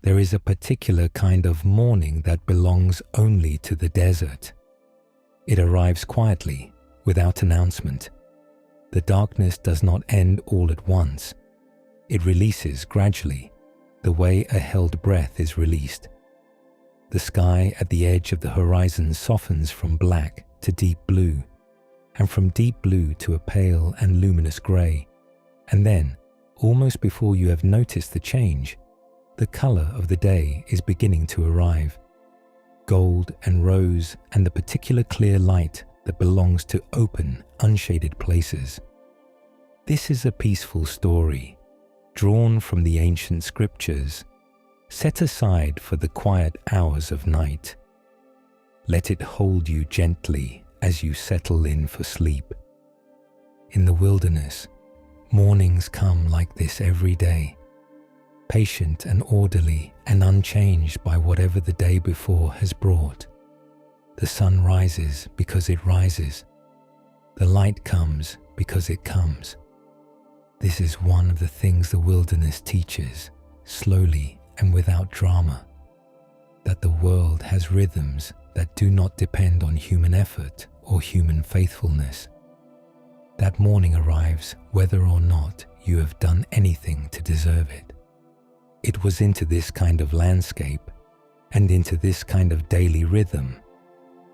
There is a particular kind of morning that belongs only to the desert. It arrives quietly, without announcement. The darkness does not end all at once. It releases gradually, the way a held breath is released. The sky at the edge of the horizon softens from black to deep blue, and from deep blue to a pale and luminous grey, and then, almost before you have noticed the change, the colour of the day is beginning to arrive. Gold and rose and the particular clear light that belongs to open, unshaded places. This is a peaceful story, drawn from the ancient scriptures, set aside for the quiet hours of night. Let it hold you gently as you settle in for sleep. In the wilderness, mornings come like this every day, patient and orderly and unchanged by whatever the day before has brought. The sun rises because it rises. The light comes because it comes. This is one of the things the wilderness teaches, slowly and without drama, that the world has rhythms that do not depend on human effort or human faithfulness. That morning arrives whether or not you have done anything to deserve it. It was into this kind of landscape and into this kind of daily rhythm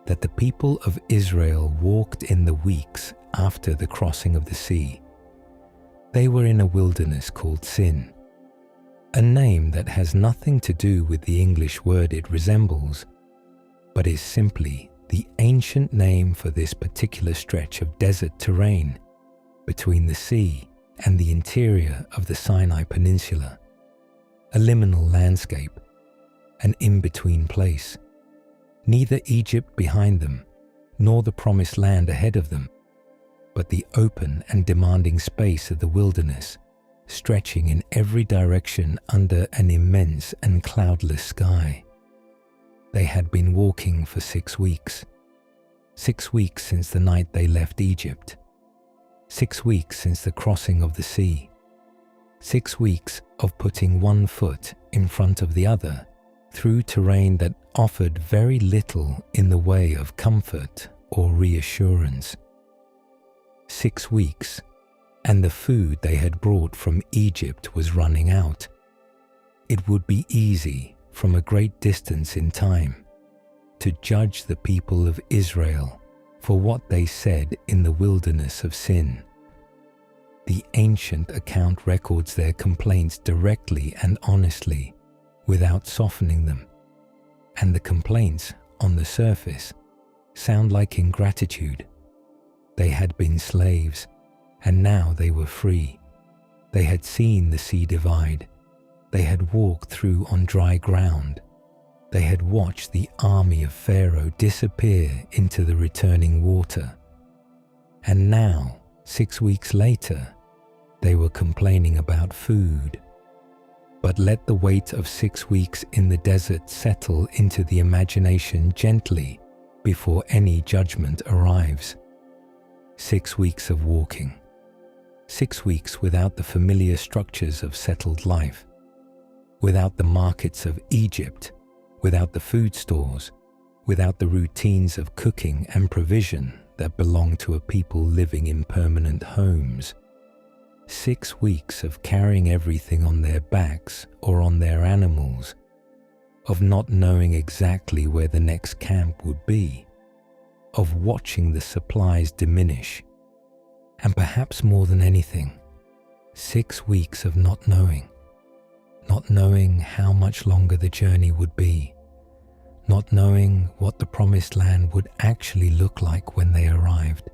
that the people of Israel walked in the weeks after the crossing of the sea. They were in a wilderness called Sin, a name that has nothing to do with the English word it resembles, but is simply the ancient name for this particular stretch of desert terrain between the sea and the interior of the Sinai Peninsula, a liminal landscape, an in-between place, neither Egypt behind them nor the promised land ahead of them, but the open and demanding space of the wilderness, stretching in every direction under an immense and cloudless sky. They had been walking for 6 weeks. 6 weeks since the night they left Egypt. 6 weeks since the crossing of the sea. 6 weeks of putting one foot in front of the other through terrain that offered very little in the way of comfort or reassurance. 6 weeks, and the food they had brought from Egypt was running out. It would be easy, from a great distance in time, to judge the people of Israel for what they said in the wilderness of Sin. The ancient account records their complaints directly and honestly, without softening them, and the complaints, on the surface, sound like ingratitude. They had been slaves, and now they were free. They had seen the sea divide. They had walked through on dry ground. They had watched the army of Pharaoh disappear into the returning water. And now, 6 weeks later, they were complaining about food. But let the weight of 6 weeks in the desert settle into the imagination gently before any judgment arrives. 6 weeks of walking. 6 weeks without the familiar structures of settled life, without the markets of Egypt, without the food stores, without the routines of cooking and provision that belong to a people living in permanent homes. 6 weeks of carrying everything on their backs or on their animals, of not knowing exactly where the next camp would be, of watching the supplies diminish, and perhaps more than anything, 6 weeks of not knowing how much longer the journey would be, not knowing what the promised land would actually look like when they arrived,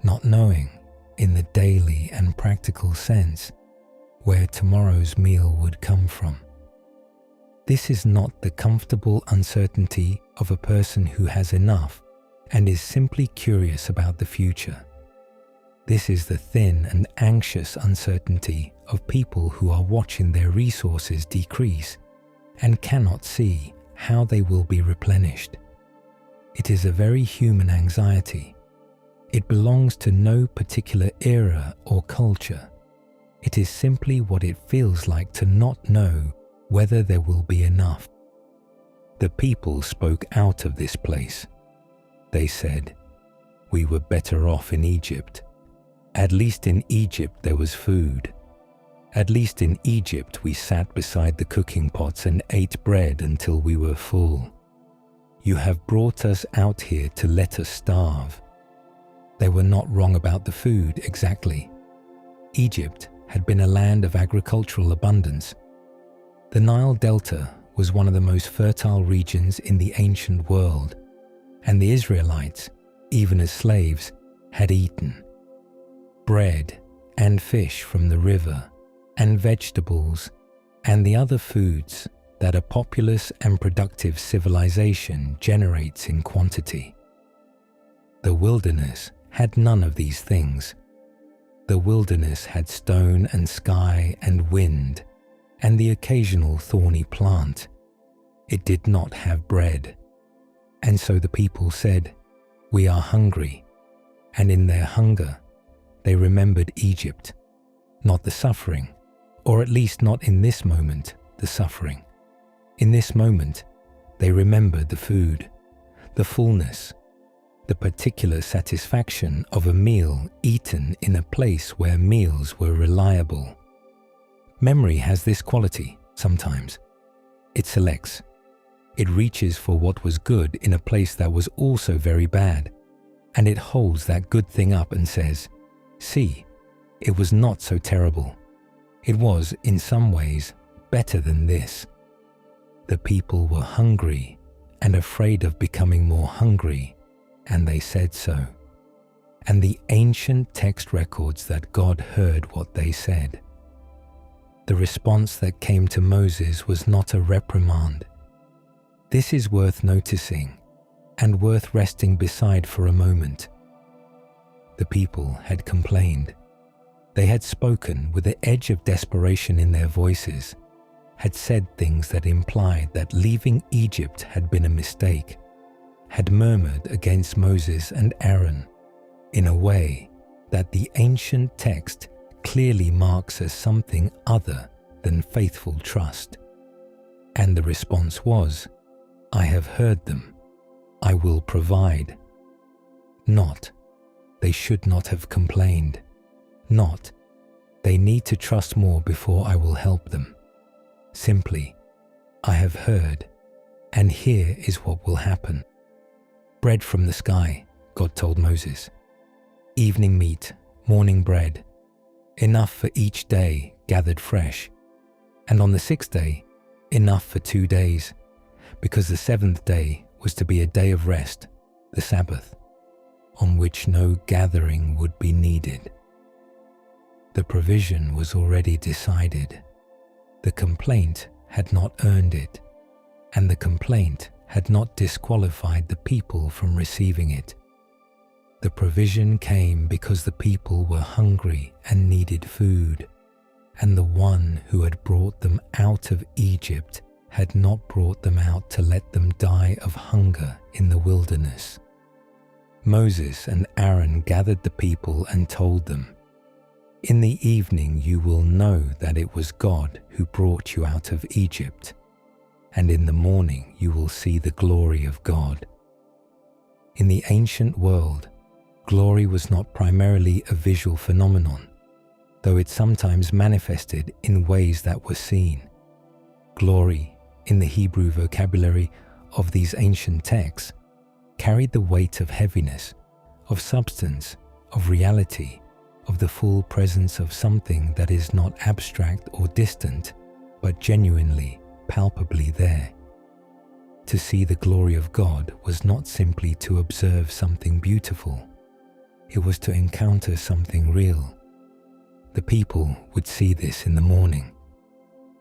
not knowing, in the daily and practical sense, where tomorrow's meal would come from. This is not the comfortable uncertainty of a person who has enough and is simply curious about the future. This is the thin and anxious uncertainty of people who are watching their resources decrease and cannot see how they will be replenished. It is a very human anxiety. It belongs to no particular era or culture. It is simply what it feels like to not know whether there will be enough. The people spoke out of this place. They said, "We were better off in Egypt. At least in Egypt there was food. At least in Egypt we sat beside the cooking pots and ate bread until we were full. You have brought us out here to let us starve." They were not wrong about the food exactly. Egypt had been a land of agricultural abundance. The Nile Delta was one of the most fertile regions in the ancient world, and the Israelites, even as slaves, had eaten bread and fish from the river, and vegetables, and the other foods that a populous and productive civilization generates in quantity. The wilderness had none of these things. The wilderness had stone and sky and wind, and the occasional thorny plant. It did not have bread. And so the people said, "We are hungry." And in their hunger, they remembered Egypt, not the suffering, or at least not in this moment, the suffering. In this moment, they remembered the food, the fullness, the particular satisfaction of a meal eaten in a place where meals were reliable. Memory has this quality sometimes. It selects. It reaches for what was good in a place that was also very bad, and it holds that good thing up and says, "See, it was not so terrible. It was, in some ways, better than this." The people were hungry and afraid of becoming more hungry, and they said so. And the ancient text records that God heard what they said. The response that came to Moses was not a reprimand. This is worth noticing and worth resting beside for a moment. The people had complained. They had spoken with the edge of desperation in their voices, had said things that implied that leaving Egypt had been a mistake, had murmured against Moses and Aaron in a way that the ancient text clearly marks as something other than faithful trust. And the response was, "I have heard them. I will provide." Not, "They should not have complained." Not, "They need to trust more before I will help them." Simply, "I have heard, and here is what will happen. Bread from the sky," God told Moses. "Evening meat, morning bread, enough for each day gathered fresh. And on the 6th day, enough for 2 days, because the 7th day was to be a day of rest, the Sabbath, on which no gathering would be needed." The provision was already decided. The complaint had not earned it, and the complaint had not disqualified the people from receiving it. The provision came because the people were hungry and needed food, and the one who had brought them out of Egypt had not brought them out to let them die of hunger in the wilderness. Moses and Aaron gathered the people and told them, "In the evening you will know that it was God who brought you out of Egypt, and in the morning you will see the glory of God." In the ancient world, glory was not primarily a visual phenomenon, though it sometimes manifested in ways that were seen. Glory, in the Hebrew vocabulary of these ancient texts, carried the weight of heaviness, of substance, of reality, of the full presence of something that is not abstract or distant, but genuinely, palpably there. To see the glory of God was not simply to observe something beautiful. It was to encounter something real. The people would see this in the morning,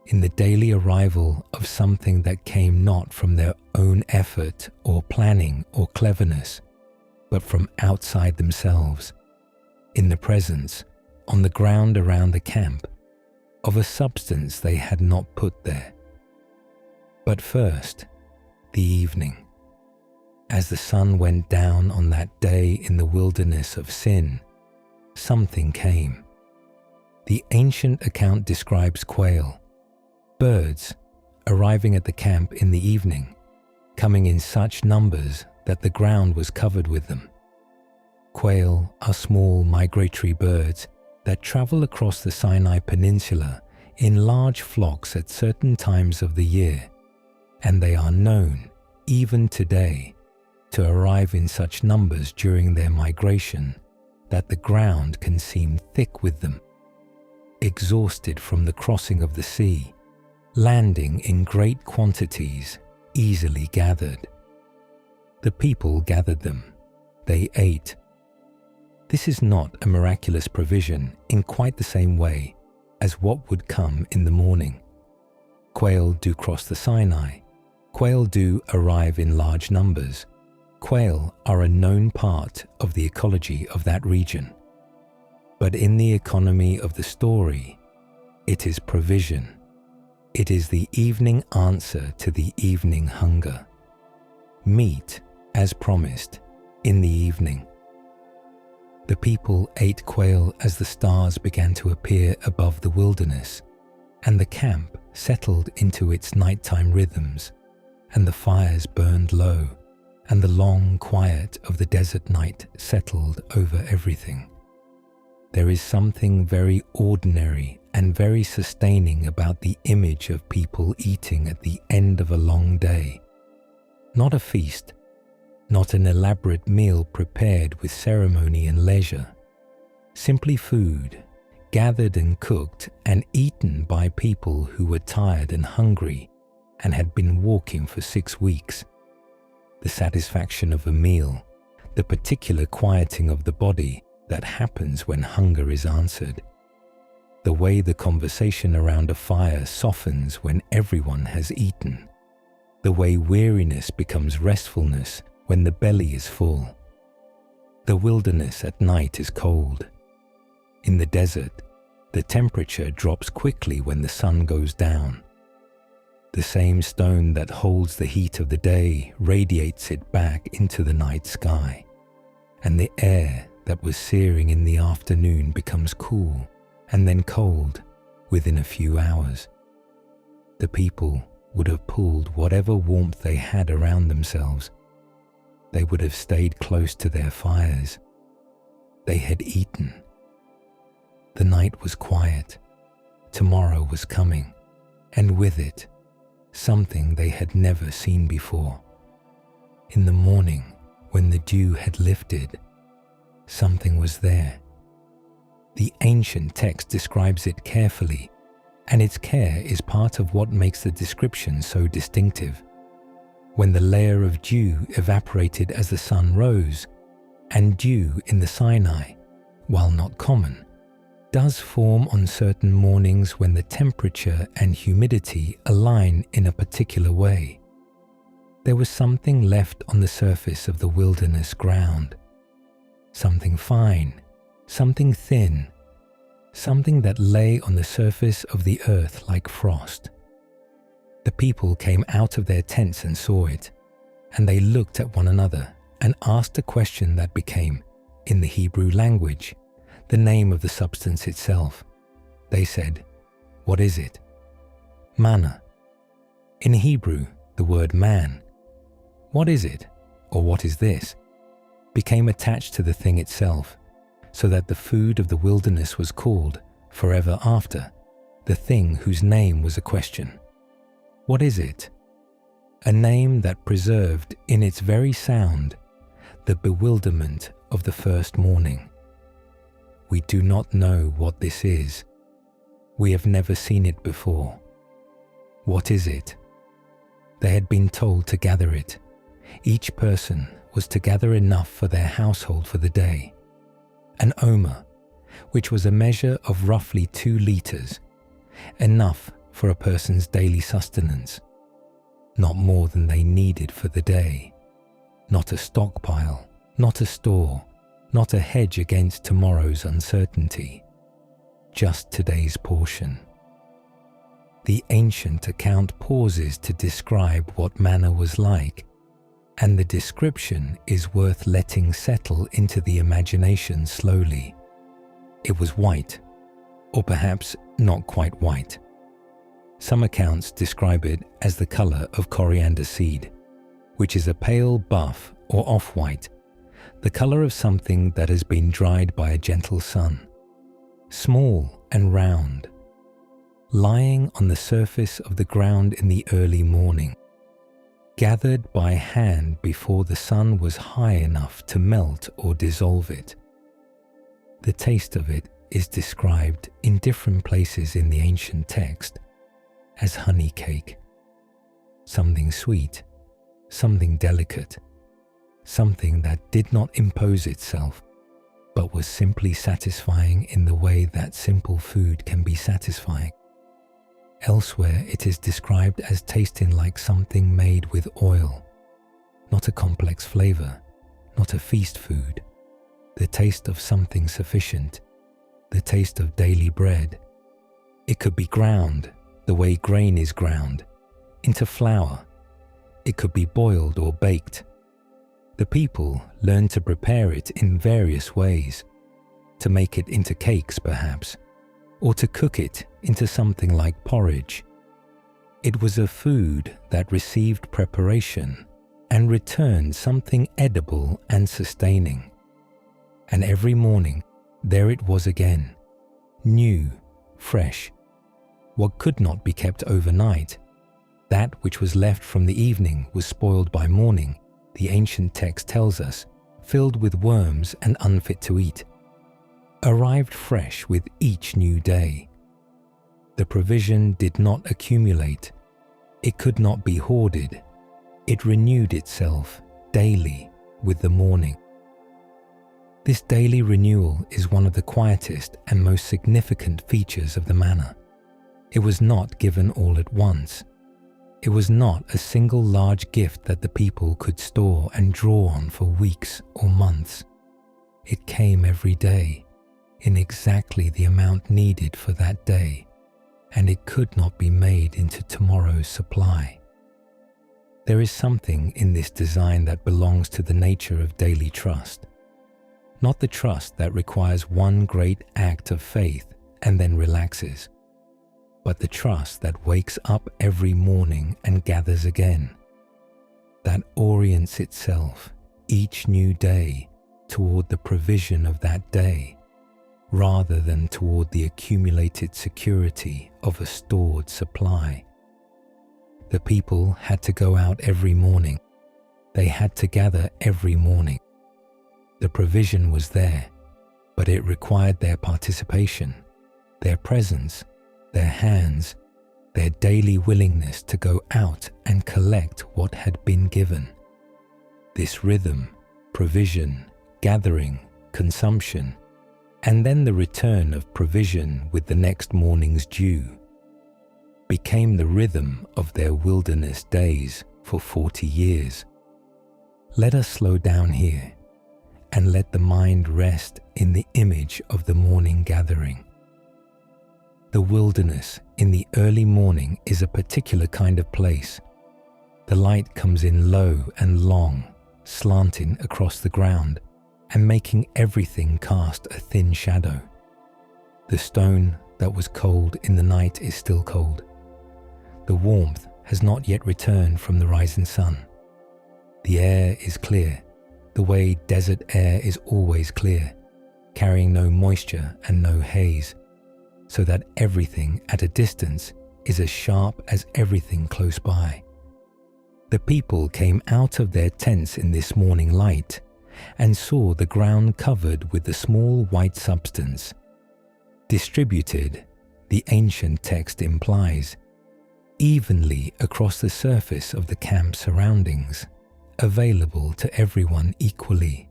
in the daily arrival of something that came not from their own effort or planning or cleverness, but from outside themselves, in the presence, on the ground around the camp, of a substance they had not put there. But first, the evening. As the sun went down on that day in the wilderness of sin, something came. The ancient account describes quail, birds arriving at the camp in the evening, coming in such numbers that the ground was covered with them. Quail are small migratory birds that travel across the Sinai Peninsula in large flocks at certain times of the year, and they are known, even today, to arrive in such numbers during their migration that the ground can seem thick with them. Exhausted from the crossing of the sea, landing in great quantities, easily gathered. The people gathered them. They ate. This is not a miraculous provision in quite the same way as what would come in the morning. Quail do cross the Sinai. Quail do arrive in large numbers. Quail are a known part of the ecology of that region. But in the economy of the story, it is provision. It is the evening answer to the evening hunger. Meat, as promised, in the evening. The people ate quail as the stars began to appear above the wilderness, and the camp settled into its nighttime rhythms, and the fires burned low, and the long quiet of the desert night settled over everything. There is something very ordinary and very sustaining about the image of people eating at the end of a long day. Not a feast, not an elaborate meal prepared with ceremony and leisure. Simply food, gathered and cooked and eaten by people who were tired and hungry and had been walking for 6 weeks. The satisfaction of a meal, the particular quieting of the body that happens when hunger is answered. The way the conversation around a fire softens when everyone has eaten. The way weariness becomes restfulness when the belly is full. The wilderness at night is cold. In the desert, the temperature drops quickly when the sun goes down. The same stone that holds the heat of the day radiates it back into the night sky, and the air that was searing in the afternoon becomes cool and then cold within a few hours. The people would have pulled whatever warmth they had around themselves. They would have stayed close to their fires. They had eaten. The night was quiet. Tomorrow was coming, and with it, something they had never seen before. In the morning, when the dew had lifted, something was there. The ancient text describes it carefully, and its care is part of what makes the description so distinctive. When the layer of dew evaporated as the sun rose, and dew in the Sinai, while not common, does form on certain mornings when the temperature and humidity align in a particular way. There was something left on the surface of the wilderness ground. Something fine, something thin, something that lay on the surface of the earth like frost. The people came out of their tents and saw it, and they looked at one another and asked a question that became, in the Hebrew language, the name of the substance itself. They said, "What is it?" Manna. In Hebrew, the word man, "What is it?" or "What is this?" became attached to the thing itself, so that the food of the wilderness was called, forever after, the thing whose name was a question. What is it? A name that preserved in its very sound the bewilderment of the first morning. We do not know what this is. We have never seen it before. What is it? They had been told to gather it. Each person was to gather enough for their household for the day. An omer, which was a measure of roughly 2 liters, enough for a person's daily sustenance. Not more than they needed for the day. Not a stockpile, not a store, not a hedge against tomorrow's uncertainty. Just today's portion. The ancient account pauses to describe what manna was like, and the description is worth letting settle into the imagination slowly. It was white, or perhaps not quite white. Some accounts describe it as the color of coriander seed, which is a pale buff or off-white, the color of something that has been dried by a gentle sun, small and round, lying on the surface of the ground in the early morning, gathered by hand before the sun was high enough to melt or dissolve it. The taste of it is described in different places in the ancient text as honey cake, something sweet, something delicate, something that did not impose itself, but was simply satisfying in the way that simple food can be satisfying. Elsewhere, it is described as tasting like something made with oil, not a complex flavor, not a feast food, the taste of something sufficient, the taste of daily bread. It could be ground, the way grain is ground, into flour. It could be boiled or baked. The people learned to prepare it in various ways, to make it into cakes perhaps, or to cook it into something like porridge. It was a food that received preparation and returned something edible and sustaining. And every morning, there it was again, new, fresh. What could not be kept overnight, that which was left from the evening was spoiled by morning, the ancient text tells us, filled with worms and unfit to eat, arrived fresh with each new day. The provision did not accumulate. It could not be hoarded. It renewed itself daily with the morning. This daily renewal is one of the quietest and most significant features of the manna. It was not given all at once. It was not a single large gift that the people could store and draw on for weeks or months. It came every day, in exactly the amount needed for that day, and it could not be made into tomorrow's supply. There is something in this design that belongs to the nature of daily trust, not the trust that requires one great act of faith and then relaxes, but the trust that wakes up every morning and gathers again, that orients itself each new day toward the provision of that day, rather than toward the accumulated security of a stored supply. The people had to go out every morning. They had to gather every morning. The provision was there, but it required their participation, their presence, their hands, their daily willingness to go out and collect what had been given. This rhythm, provision, gathering, consumption, and then the return of provision with the next morning's dew, became the rhythm of their wilderness days for 40 years. Let us slow down here and let the mind rest in the image of the morning gathering. The wilderness in the early morning is a particular kind of place. The light comes in low and long, slanting across the ground and making everything cast a thin shadow. The stone that was cold in the night is still cold. The warmth has not yet returned from the rising sun. The air is clear, the way desert air is always clear, carrying no moisture and no haze, so that everything at a distance is as sharp as everything close by. The people came out of their tents in this morning light and saw the ground covered with the small white substance, distributed, the ancient text implies, evenly across the surface of the camp surroundings, available to everyone equally.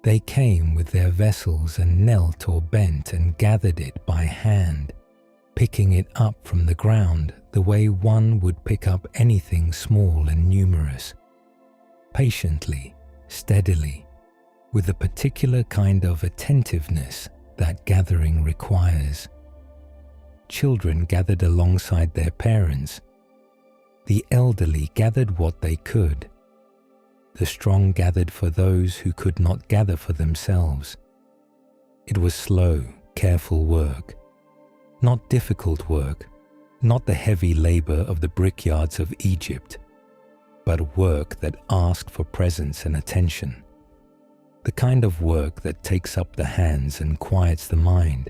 They came with their vessels and knelt or bent and gathered it by hand, picking it up from the ground the way one would pick up anything small and numerous, patiently, steadily, with a particular kind of attentiveness that gathering requires. Children gathered alongside their parents. The elderly gathered what they could. The strong gathered for those who could not gather for themselves. It was slow, careful work, not difficult work, Not the heavy labor of the brickyards of Egypt, but work that asked for presence and attention. The kind of work that takes up the hands and quiets the mind,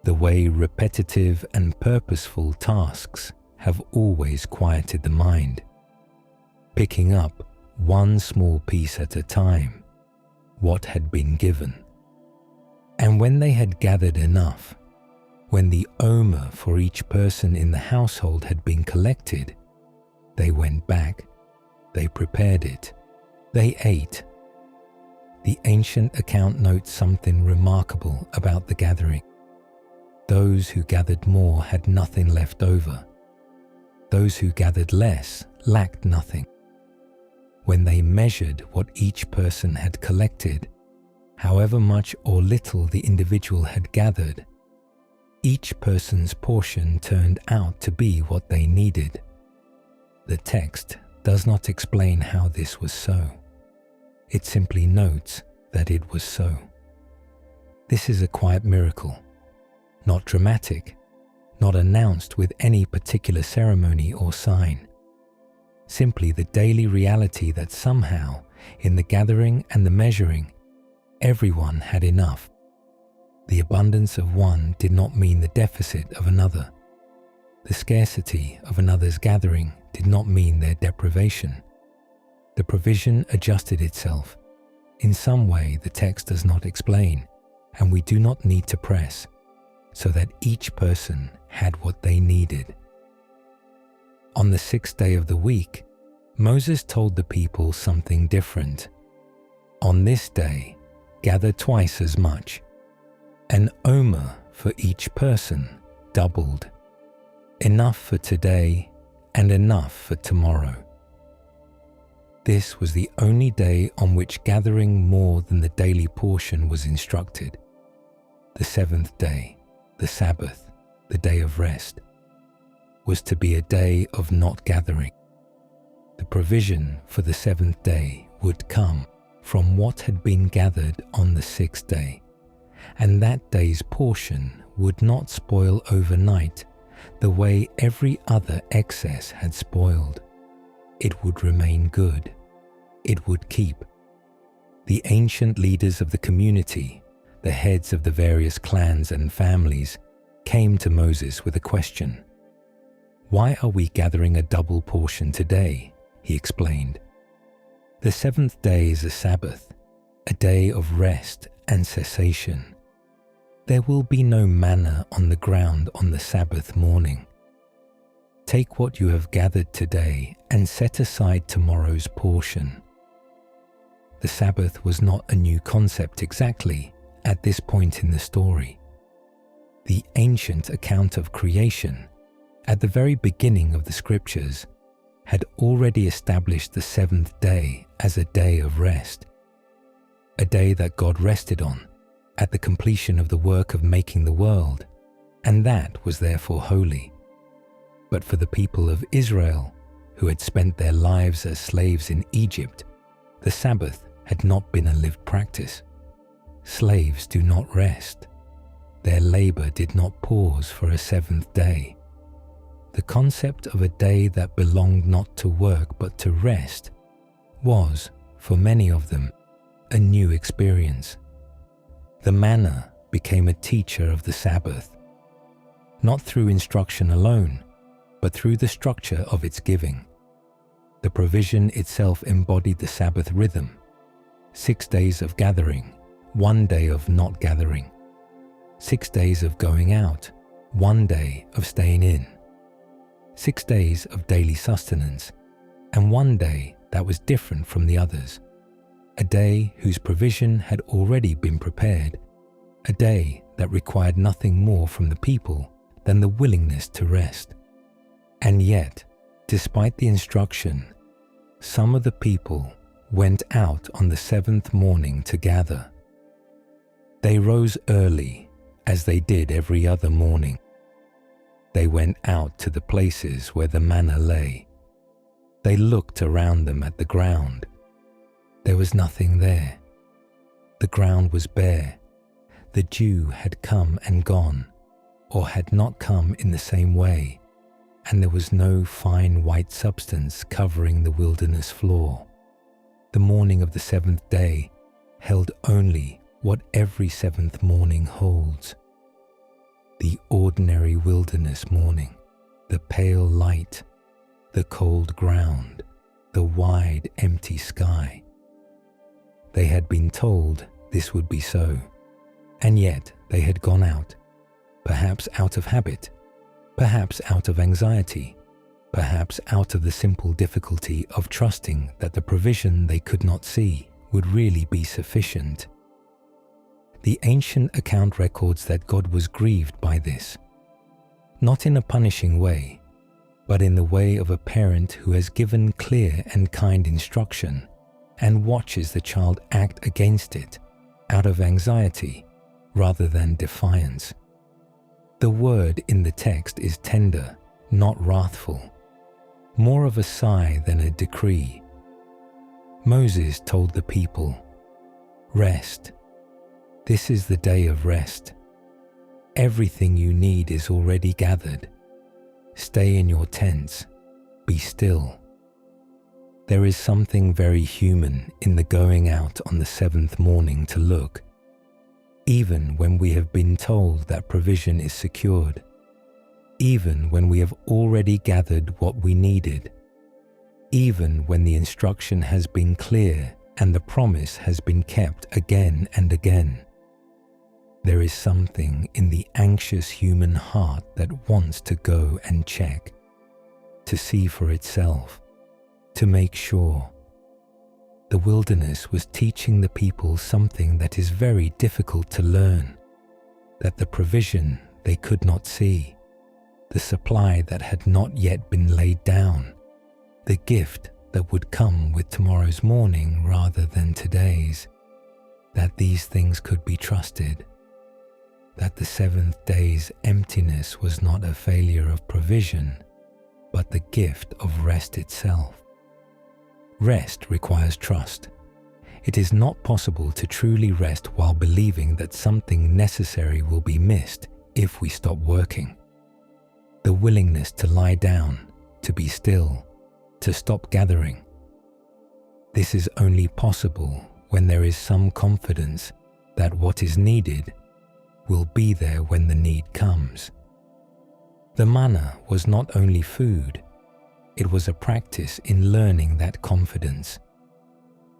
the way repetitive and purposeful tasks have always quieted the mind, picking up one small piece at a time what had been given. And when they had gathered enough, when the omer for each person in the household had been collected, they went back, they prepared it, they ate. The ancient account notes something remarkable about the gathering. Those who gathered more had nothing left over. Those who gathered less lacked nothing. When they measured what each person had collected, however much or little the individual had gathered, each person's portion turned out to be what they needed. The text does not explain how this was so. It simply notes that it was so. This is a quiet miracle, not dramatic, not announced with any particular ceremony or sign. Simply the daily reality that somehow, in the gathering and the measuring, everyone had enough. The abundance of one did not mean the deficit of another. The scarcity of another's gathering did not mean their deprivation. The provision adjusted itself. In some way the text does not explain, and we do not need to press, so that each person had what they needed. On the 6th day of the week, Moses told the people something different. On this day, gather twice as much. An omer for each person, doubled. Enough for today and enough for tomorrow. This was the only day on which gathering more than the daily portion was instructed. The 7th day, the Sabbath, the day of rest, was to be a day of not gathering. The provision for the 7th day would come from what had been gathered on the 6th day, and that day's portion would not spoil overnight the way every other excess had spoiled. It would remain good. It would keep. The ancient leaders of the community, the heads of the various clans and families, came to Moses with a question. "Why are we gathering a double portion today?" he explained. "The 7th day is a Sabbath, a day of rest and cessation. There will be no manna on the ground on the Sabbath morning. Take what you have gathered today and set aside tomorrow's portion." The Sabbath was not a new concept exactly at this point in the story. The ancient account of creation, at the very beginning of the scriptures, had already established the 7th day as a day of rest, a day that God rested on at the completion of the work of making the world, and that was therefore holy. But for the people of Israel, who had spent their lives as slaves in Egypt, the Sabbath had not been a lived practice. Slaves do not rest. Their labor did not pause for a 7th day. The concept of a day that belonged not to work but to rest was, for many of them, a new experience. The manna became a teacher of the Sabbath, not through instruction alone, but through the structure of its giving. The provision itself embodied the Sabbath rhythm: 6 days of gathering, 1 day of not gathering; 6 days of going out, 1 day of staying in; 6 days of daily sustenance, and 1 day that was different from the others. A day whose provision had already been prepared, a day that required nothing more from the people than the willingness to rest. And yet, despite the instruction, some of the people went out on the 7th morning to gather. They rose early, as they did every other morning. They went out to the places where the manna lay. They looked around them at the ground. There was nothing there. The ground was bare. The dew had come and gone, or had not come in the same way, and there was no fine white substance covering the wilderness floor. The morning of the seventh day held only what every seventh morning holds. The ordinary wilderness morning, the pale light, the cold ground, the wide empty sky. They had been told this would be so, and yet they had gone out, perhaps out of habit, perhaps out of anxiety, perhaps out of the simple difficulty of trusting that the provision they could not see would really be sufficient. The ancient account records that God was grieved by this, not in a punishing way, but in the way of a parent who has given clear and kind instruction and watches the child act against it out of anxiety rather than defiance. The word in the text is tender, not wrathful, more of a sigh than a decree. Moses told the people, "Rest. This is the day of rest. Everything you need is already gathered. Stay in your tents. Be still." There is something very human in the going out on the seventh morning to look, even when we have been told that provision is secured, even when we have already gathered what we needed, even when the instruction has been clear and the promise has been kept again and again. There is something in the anxious human heart that wants to go and check, to see for itself, to make sure. The wilderness was teaching the people something that is very difficult to learn, that the provision they could not see, the supply that had not yet been laid down, the gift that would come with tomorrow's morning rather than today's, that these things could be trusted, that the seventh day's emptiness was not a failure of provision, but the gift of rest itself. Rest requires trust. It is not possible to truly rest while believing that something necessary will be missed if we stop working. The willingness to lie down, to be still, to stop gathering. This is only possible when there is some confidence that what is needed will be there when the need comes. The manna was not only food, it was a practice in learning that confidence.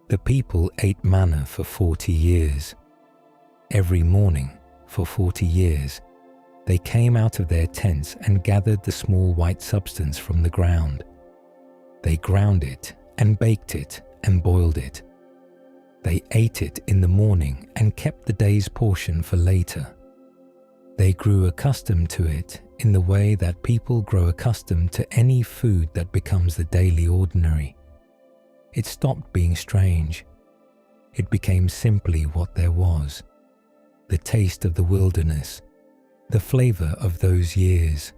The people ate manna for 40 years. Every morning, for 40 years, they came out of their tents and gathered the small white substance from the ground. They ground it and baked it and boiled it. They ate it in the morning and kept the day's portion for later. They grew accustomed to it in the way that people grow accustomed to any food that becomes the daily ordinary. It stopped being strange. It became simply what there was, the taste of the wilderness, the flavor of those years.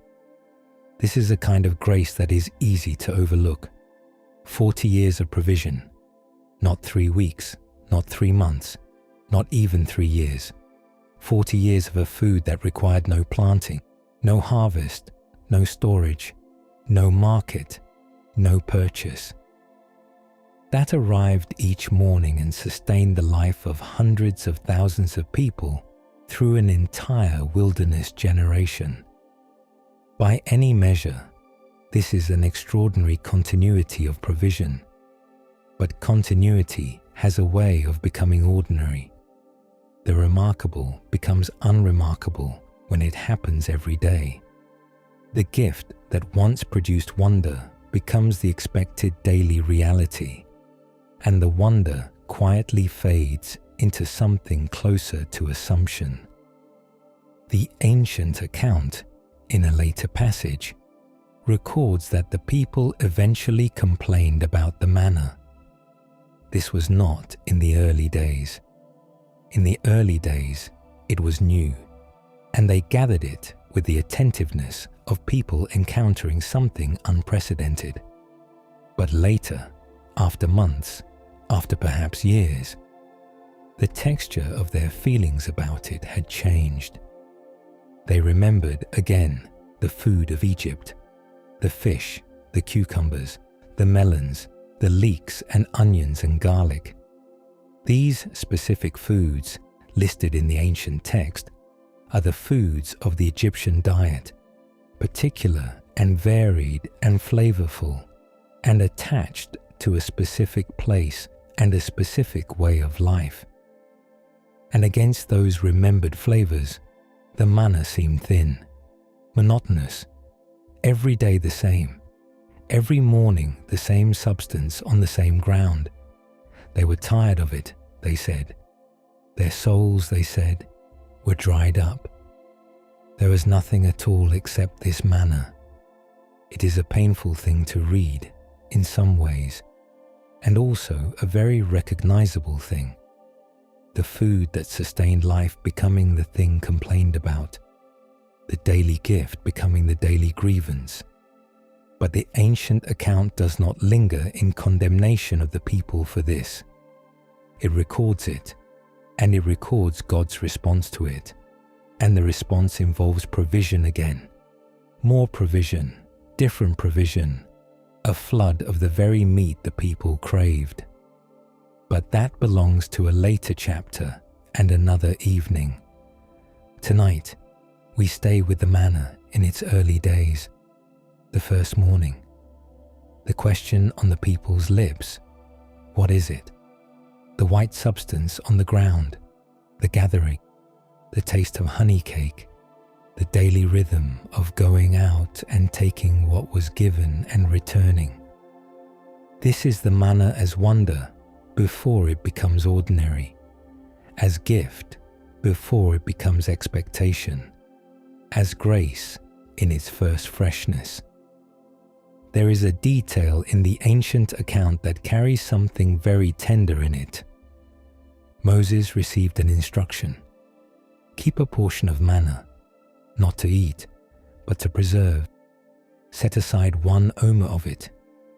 This is a kind of grace that is easy to overlook. 40 years of provision, not 3 weeks, not 3 months, not even 3 years. 40 years of a food that required no planting, no harvest, no storage, no market, no purchase. That arrived each morning and sustained the life of hundreds of thousands of people through an entire wilderness generation. By any measure, this is an extraordinary continuity of provision. But continuity has a way of becoming ordinary. The remarkable becomes unremarkable when it happens every day. The gift that once produced wonder becomes the expected daily reality, and the wonder quietly fades into something closer to assumption. The ancient account, in a later passage, records that the people eventually complained about the manna. This was not in the early days. In the early days, it was new, and they gathered it with the attentiveness of people encountering something unprecedented. But later, after months, after perhaps years, the texture of their feelings about it had changed. They remembered again the food of Egypt, the fish, the cucumbers, the melons, the leeks and onions and garlic. These specific foods, listed in the ancient text, are the foods of the Egyptian diet, particular and varied and flavorful, and attached to a specific place and a specific way of life. And against those remembered flavors, the manna seemed thin, monotonous, every day the same, every morning the same substance on the same ground. They were tired of it, they said. Their souls, they said, were dried up. There was nothing at all except this manna. It is a painful thing to read, in some ways, and also a very recognizable thing. The food that sustained life becoming the thing complained about, the daily gift becoming the daily grievance. But the ancient account does not linger in condemnation of the people for this. It records it, and it records God's response to it, and the response involves provision again, more provision, different provision, a flood of the very meat the people craved. But that belongs to a later chapter and another evening. Tonight, we stay with the manna in its early days, the first morning. The question on the people's lips, what is it? The white substance on the ground, the gathering, the taste of honey cake, the daily rhythm of going out and taking what was given and returning. This is the manna as wonder before it becomes ordinary, as gift before it becomes expectation, as grace in its first freshness. There is a detail in the ancient account that carries something very tender in it. Moses received an instruction: keep a portion of manna, not to eat, but to preserve. Set aside 1 omer of it,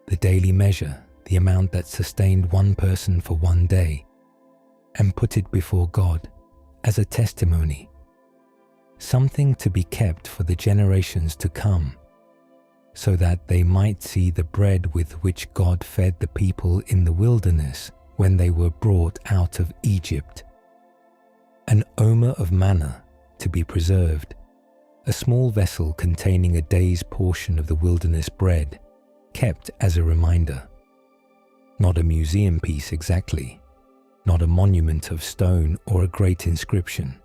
the daily measure, the amount that sustained one person for 1 day, and put it before God as a testimony, something to be kept for the generations to come, so that they might see the bread with which God fed the people in the wilderness when they were brought out of Egypt. An omer of manna to be preserved, a small vessel containing a day's portion of the wilderness bread, kept as a reminder. Not a museum piece exactly, not a monument of stone or a great inscription,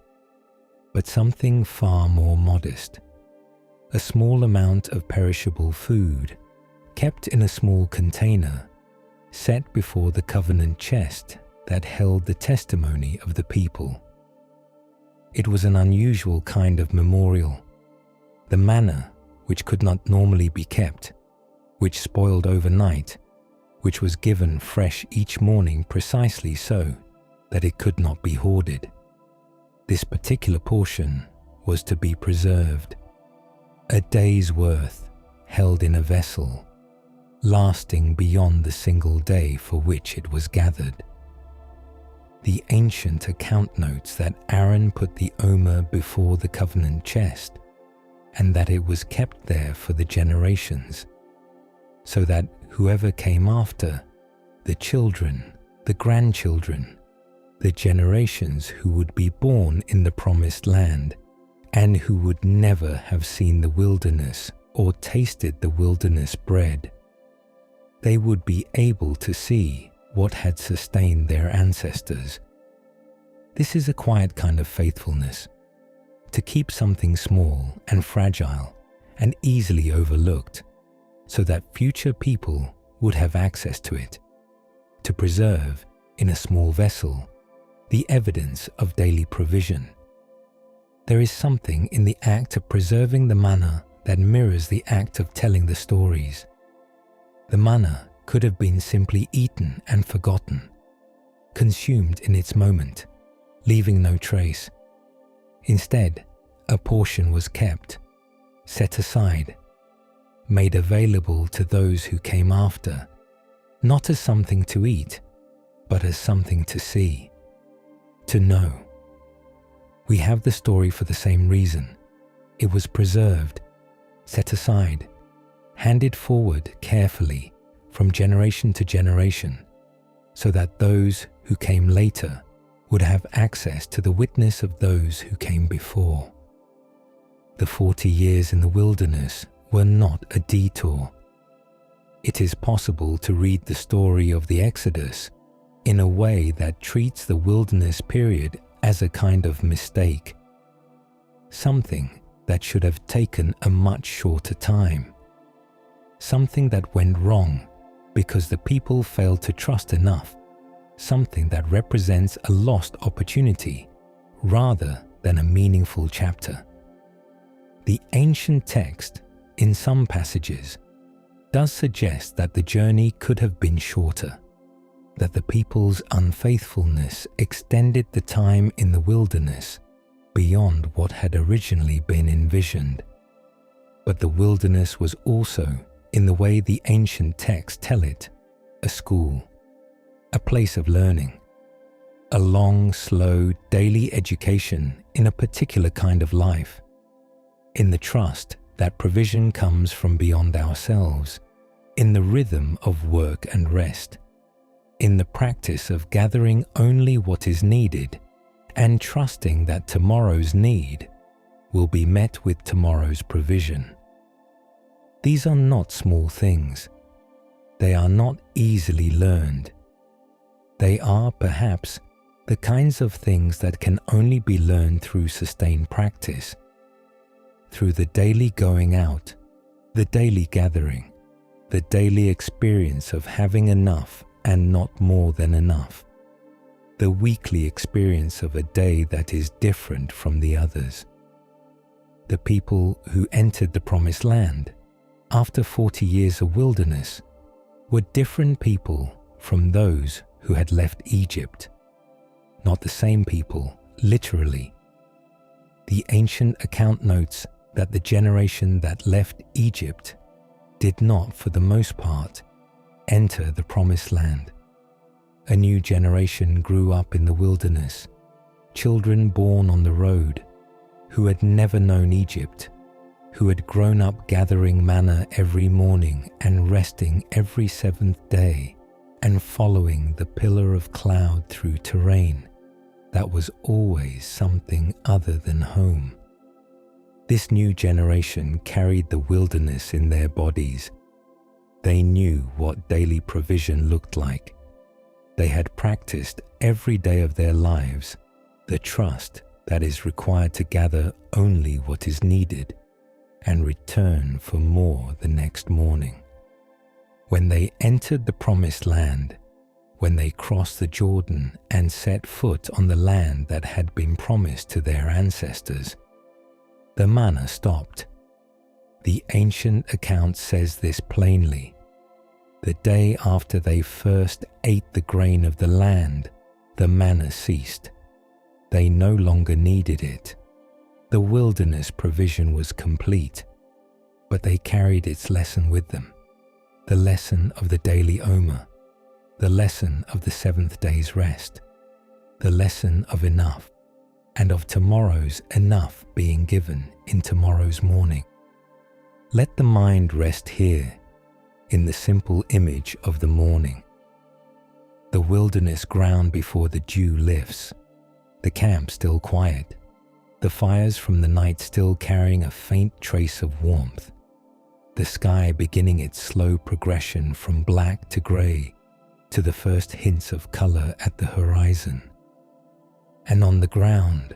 but something far more modest. A small amount of perishable food, kept in a small container, set before the covenant chest that held the testimony of the people. It was an unusual kind of memorial. The manna, which could not normally be kept, which spoiled overnight, which was given fresh each morning precisely so that it could not be hoarded. This particular portion was to be preserved. A day's worth held in a vessel, lasting beyond the single day for which it was gathered. The ancient account notes that Aaron put the omer before the covenant chest, and that it was kept there for the generations, so that whoever came after, the children, the grandchildren, the generations who would be born in the promised land, and who would never have seen the wilderness or tasted the wilderness bread, they would be able to see what had sustained their ancestors. This is a quiet kind of faithfulness, to keep something small and fragile and easily overlooked, so that future people would have access to it, to preserve, in a small vessel, the evidence of daily provision. There is something in the act of preserving the manna that mirrors the act of telling the stories. The manna could have been simply eaten and forgotten, consumed in its moment, leaving no trace. Instead, a portion was kept, set aside, made available to those who came after, not as something to eat, but as something to see, to know. We have the story for the same reason. It was preserved, set aside, handed forward carefully from generation to generation, so that those who came later would have access to the witness of those who came before. The 40 years in the wilderness were not a detour. It is possible to read the story of the Exodus in a way that treats the wilderness period as a kind of mistake, something that should have taken a much shorter time, something that went wrong because the people failed to trust enough, something that represents a lost opportunity rather than a meaningful chapter. The ancient text, in some passages, does suggest that the journey could have been shorter, that the people's unfaithfulness extended the time in the wilderness beyond what had originally been envisioned. But the wilderness was also, in the way the ancient texts tell it, a school, a place of learning, a long, slow, daily education in a particular kind of life, in the trust that provision comes from beyond ourselves, in the rhythm of work and rest, in the practice of gathering only what is needed and trusting that tomorrow's need will be met with tomorrow's provision. These are not small things. They are not easily learned. They are, perhaps, the kinds of things that can only be learned through sustained practice, through the daily going out, the daily gathering, the daily experience of having enough and not more than enough, the weekly experience of a day that is different from the others. The people who entered the Promised Land after 40 years of wilderness were different people from those who had left Egypt. Not the same people, literally. The ancient account notes that the generation that left Egypt did not, for the most part, enter the Promised Land. A new generation grew up in the wilderness, children born on the road, who had never known Egypt, who had grown up gathering manna every morning and resting every seventh day, and following the pillar of cloud through terrain that was always something other than home. This new generation carried the wilderness in their bodies. They knew what daily provision looked like. They had practiced every day of their lives the trust that is required to gather only what is needed and return for more the next morning. When they entered the Promised Land, when they crossed the Jordan and set foot on the land that had been promised to their ancestors, the manna stopped. The ancient account says this plainly. The day after they first ate the grain of the land, the manna ceased. They no longer needed it. The wilderness provision was complete, but they carried its lesson with them. The lesson of the daily Omer, the lesson of the seventh day's rest, the lesson of enough, and of tomorrow's enough being given in tomorrow's morning. Let the mind rest here, in the simple image of the morning. The wilderness ground before the dew lifts, the camp still quiet, the fires from the night still carrying a faint trace of warmth, the sky beginning its slow progression from black to grey to the first hints of colour at the horizon. And on the ground,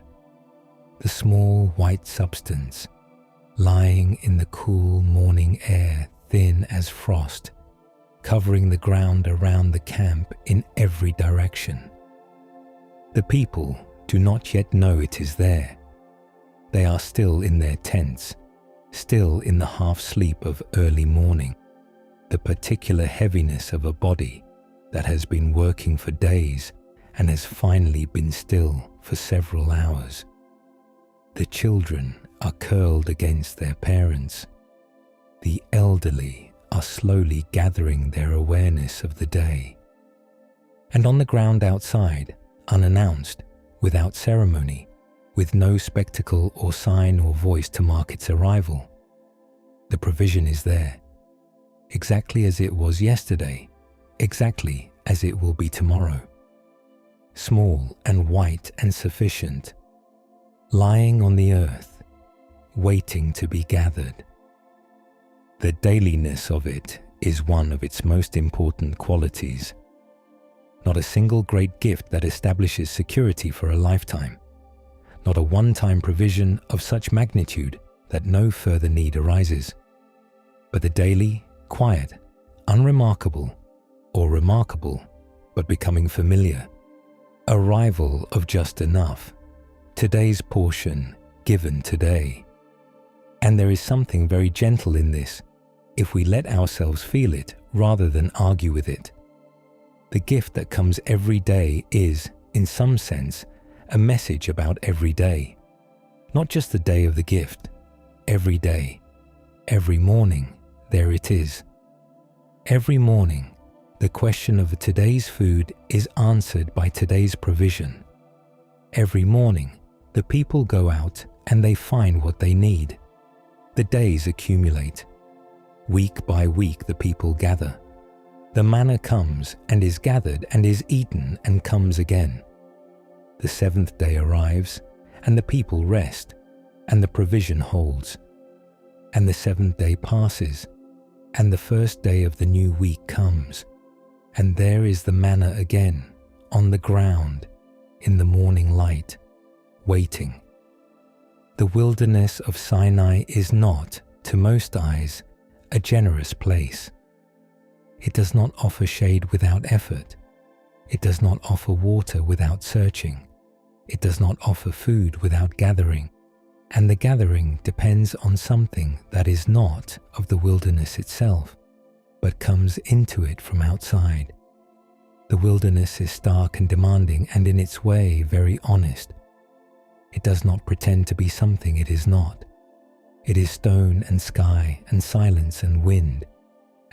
the small white substance lying in the cool morning air, thin as frost, covering the ground around the camp in every direction. The people do not yet know it is there. They are still in their tents, still in the half-sleep of early morning, the particular heaviness of a body that has been working for days and has finally been still for several hours. The children are curled against their parents. The elderly are slowly gathering their awareness of the day. And on the ground outside, unannounced, without ceremony, with no spectacle or sign or voice to mark its arrival, the provision is there, exactly as it was yesterday, exactly as it will be tomorrow. Small and white and sufficient, lying on the earth, waiting to be gathered. The dailiness of it is one of its most important qualities. Not a single great gift that establishes security for a lifetime. Not a one-time provision of such magnitude that no further need arises. But the daily, quiet, unremarkable, or remarkable, but becoming familiar, arrival of just enough, today's portion given today. And there is something very gentle in this, if we let ourselves feel it rather than argue with it. The gift that comes every day is, in some sense, a message about every day. Not just the day of the gift, every day, every morning, there it is. Every morning, the question of today's food is answered by today's provision. Every morning, the people go out and they find what they need. The days accumulate. Week by week the people gather. The manna comes and is gathered and is eaten and comes again. The seventh day arrives, and the people rest, and the provision holds. And the seventh day passes, and the first day of the new week comes, and there is the manna again, on the ground, in the morning light, waiting. The wilderness of Sinai is not, to most eyes, a generous place. It does not offer shade without effort. It does not offer water without searching. It does not offer food without gathering. And the gathering depends on something that is not of the wilderness itself, but comes into it from outside. The wilderness is stark and demanding and in its way very honest. It does not pretend to be something it is not. It is stone and sky and silence and wind,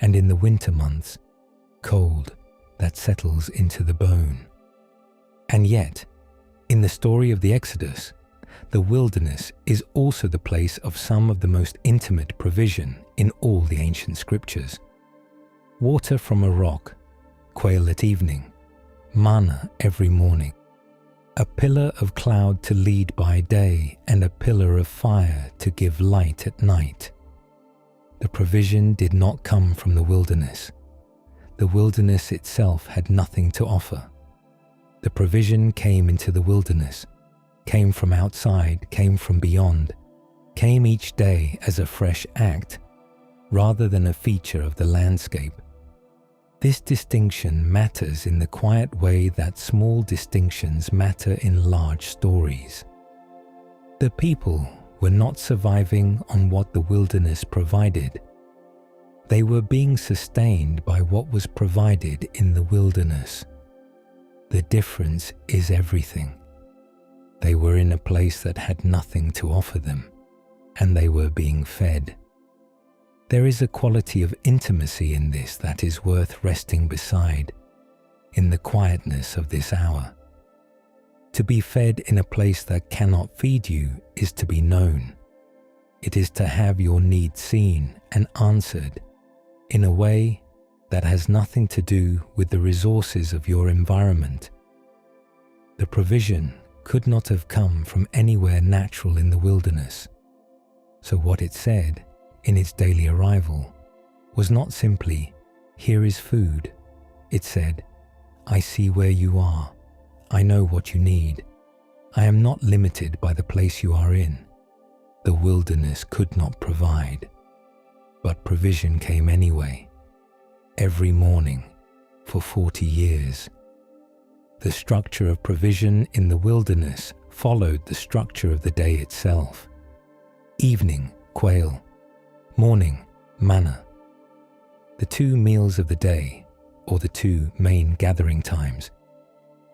and in the winter months, cold that settles into the bone. And yet, in the story of the Exodus, the wilderness is also the place of some of the most intimate provision in all the ancient scriptures. Water from a rock, quail at evening, manna every morning, a pillar of cloud to lead by day and a pillar of fire to give light at night. The provision did not come from the wilderness. The wilderness itself had nothing to offer. The provision came into the wilderness, came from outside, came from beyond, came each day as a fresh act, rather than a feature of the landscape. This distinction matters in the quiet way that small distinctions matter in large stories. The people were not surviving on what the wilderness provided. They were being sustained by what was provided in the wilderness. The difference is everything. They were in a place that had nothing to offer them, and they were being fed. There is a quality of intimacy in this that is worth resting beside, in the quietness of this hour. To be fed in a place that cannot feed you is to be known. It is to have your need seen and answered in a way that has nothing to do with the resources of your environment. The provision could not have come from anywhere natural in the wilderness. So what it said in its daily arrival was not simply, "Here is food." It said, "I see where you are. I know what you need. I am not limited by the place you are in." The wilderness could not provide, but provision came anyway, every morning, for 40 years. The structure of provision in the wilderness followed the structure of the day itself. Evening, quail. Morning, manna. The two meals of the day, or the two main gathering times,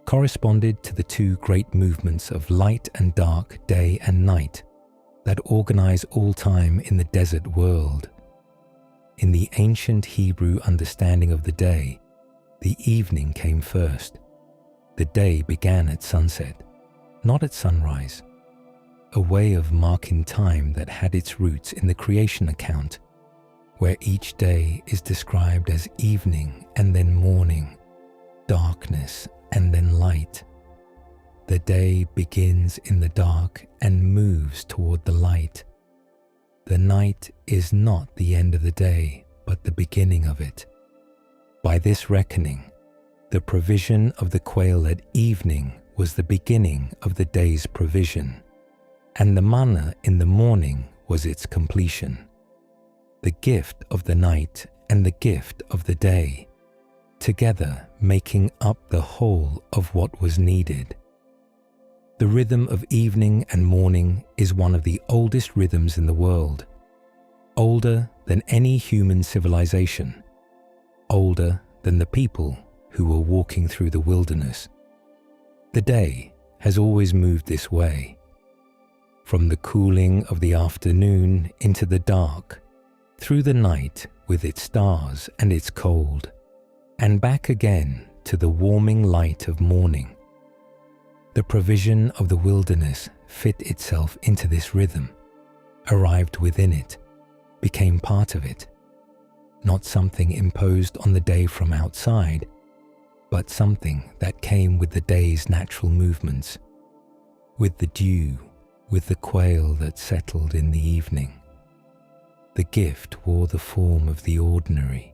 corresponded to the two great movements of light and dark, day and night, that organize all time in the desert world. In the ancient Hebrew understanding of the day, the evening came first. The day began at sunset, not at sunrise, a way of marking time that had its roots in the creation account. where each day is described as evening and then morning, darkness and then light. The day begins in the dark and moves toward the light. The night is not the end of the day, but the beginning of it. By this reckoning, the provision of the quail at evening was the beginning of the day's provision, and the manna in the morning was its completion. The gift of the night and the gift of the day, together making up the whole of what was needed. The rhythm of evening and morning is one of the oldest rhythms in the world, older than any human civilization, older than the people who were walking through the wilderness. The day has always moved this way, from the cooling of the afternoon into the dark, through the night with its stars and its cold, and back again to the warming light of morning. The provision of the wilderness fit itself into this rhythm, arrived within it, became part of it, not something imposed on the day from outside, but something that came with the day's natural movements, with the dew, with the quail that settled in the evening. The gift wore the form of the ordinary.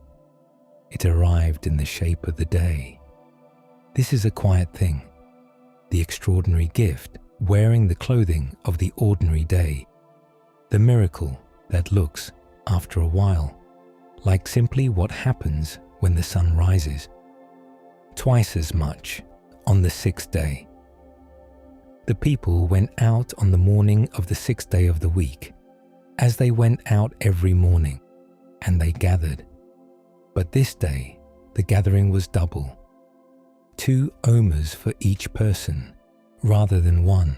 It arrived in the shape of the day. This is a quiet thing, the extraordinary gift wearing the clothing of the ordinary day, the miracle that looks, after a while, like simply what happens when the sun rises. Twice as much on the sixth day. The people went out on the morning of the sixth day of the week, as they went out every morning, and they gathered. But this day the gathering was double, 2 omers for each person, rather than 1.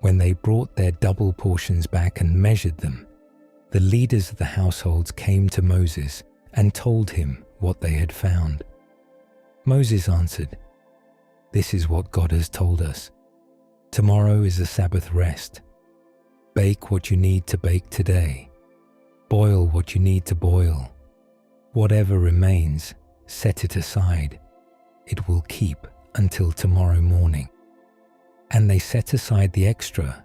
When they brought their double portions back and measured them, the leaders of the households came to Moses and told him what they had found. Moses answered, "This is what God has told us. Tomorrow is a Sabbath rest. Bake what you need to bake today. Boil what you need to boil. Whatever remains, set it aside. It will keep until tomorrow morning." And they set aside the extra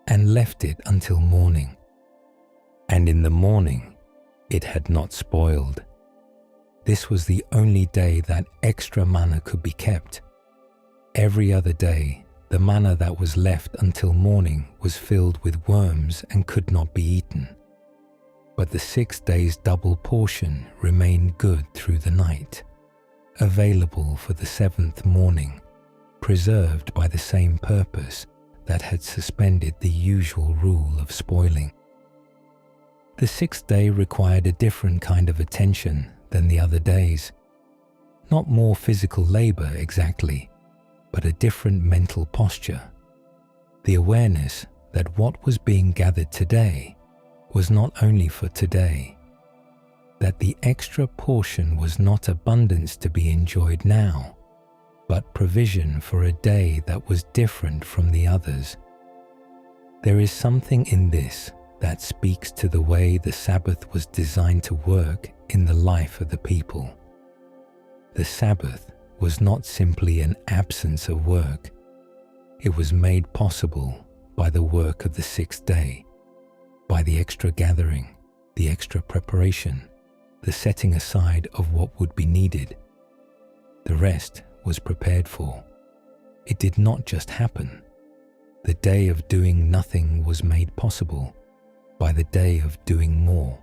and left it until morning. And in the morning, it had not spoiled. This was the only day that extra manna could be kept. Every other day, the manna that was left until morning was filled with worms and could not be eaten. But the 6 days' double portion remained good through the night, available for the 7th morning, preserved by the same purpose that had suspended the usual rule of spoiling. The 6th day required a different kind of attention than the other days. Not more physical labor exactly, but a different mental posture. The awareness that what was being gathered today was not only for today, that the extra portion was not abundance to be enjoyed now, but provision for a day that was different from the others. There is something in this that speaks to the way the Sabbath was designed to work in the life of the people. The Sabbath was not simply an absence of work. It was made possible by the work of the 6th day, by the extra gathering, the extra preparation, the setting aside of what would be needed. The rest was prepared for. It did not just happen. The day of doing nothing was made possible by the day of doing more.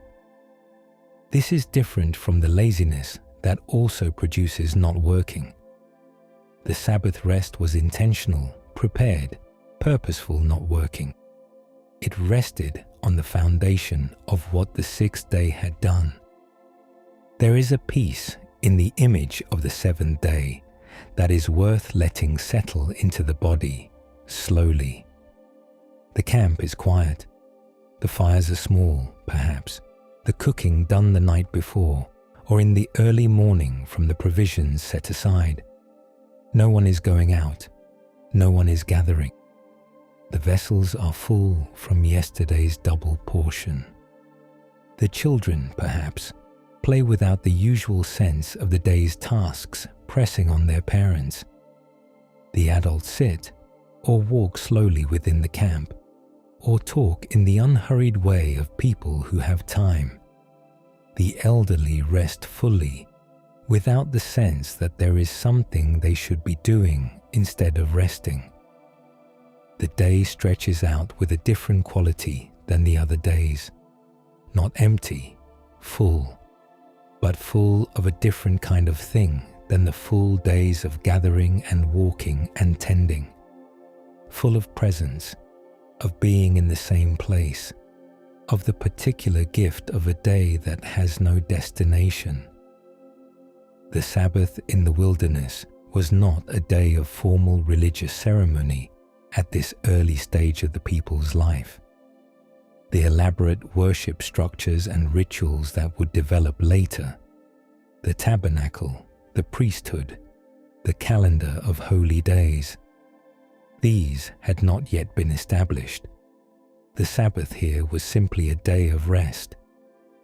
This is different from the laziness that also produces not working. The Sabbath rest was intentional, prepared, purposeful not working. It rested on the foundation of what the 6th day had done. There is a peace in the image of the 7th day that is worth letting settle into the body slowly. The camp is quiet. The fires are small, perhaps, the cooking done the night before or in the early morning from the provisions set aside. No one is going out. No one is gathering. The vessels are full from yesterday's double portion. The children, perhaps, play without the usual sense of the day's tasks pressing on their parents. The adults sit or walk slowly within the camp, or talk in the unhurried way of people who have time. The elderly rest fully, without the sense that there is something they should be doing instead of resting. The day stretches out with a different quality than the other days, not empty, full, but full of a different kind of thing than the full days of gathering and walking and tending, full of presence, of being in the same place, of the particular gift of a day that has no destination. The Sabbath in the wilderness was not a day of formal religious ceremony at this early stage of the people's life. The elaborate worship structures and rituals that would develop later, the tabernacle, the priesthood, the calendar of holy days, these had not yet been established. The Sabbath here was simply a day of rest,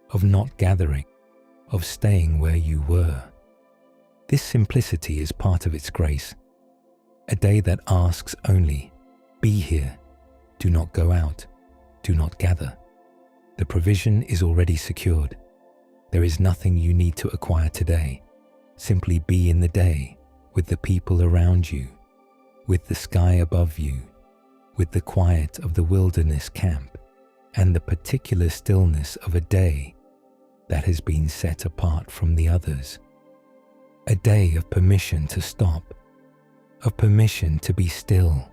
of not gathering, of staying where you were. This simplicity is part of its grace, a day that asks only, be here, do not go out, do not gather. The provision is already secured. There is nothing you need to acquire today. Simply be in the day, with the people around you, with the sky above you, with the quiet of the wilderness camp, and the particular stillness of a day that has been set apart from the others. A day of permission to stop, of permission to be still.